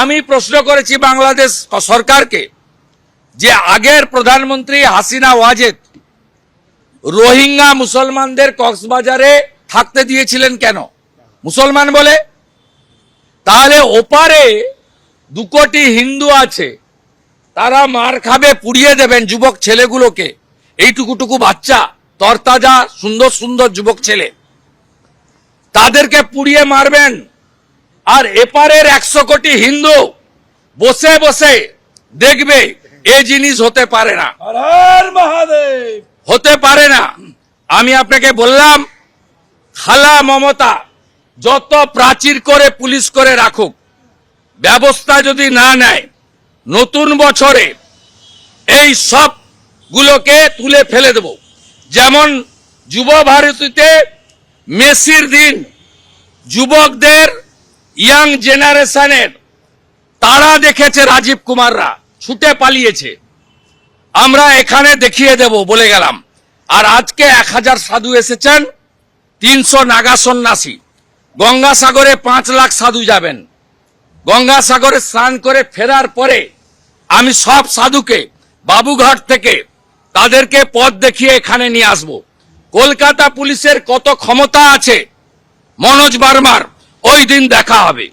আমি প্রশ্ন করেছি বাংলাদেশ সরকারকে যে আগের প্রধানমন্ত্রী হাসিনা ওয়াজেদ রোহিঙ্গা মুসলমানদের কক্সবাজারে থাকতে দিয়েছিলেন কেন? মুসলমান বলে। তাহলে ওপারে 2 কোটি হিন্দু আছে, তারা মার খাবে, পুড়িয়ে দেবেন যুবক ছেলেগুলোকে। এইটুকুটুকু বাচ্চা, তরতাজা সুন্দর সুন্দর যুবক ছেলে, তাদেরকে পুড়িয়ে মারবেন। আর এপারের 100 কোটি হিন্দু বসে বসে দেখবে। এই জিনিস হতে পারে না, হর হর মহাদেব। হতে পারে না। আমি আপনাকে বললাম, খালা মমতা যত প্রাচীর করে পুলিশ করে রাখুক, ব্যবস্থা যদি না নেয়, নতুন বছরে এই সব গুলোকে তুলে ফেলে দেব। যেমন যুব ভারতীতে মেসির দিন যুবকদের, ইয়াং জেনারেশনের তারা দেখেছে, রাজীব কুমাররা ছুটে পালিয়েছে। আমরা এখানে দেখিয়ে দেব বলে গেলাম। আর আজকে 1000 সাধু এসেছেন, 300 নাগা সন্ন্যাসী। গঙ্গাসাগরে 5 লাখ সাধু যাবেন। গঙ্গাসাগরে স্নান করে ফেরার পরে আমি সব সাধুকে বাবুঘাট থেকে তাদেরকে পথ দেখিয়ে এখানে নিয়ে আসব। কলকাতা পুলিশের কত ক্ষমতা আছে মনোজ বার্মার, ওই দিন দেখা হবে।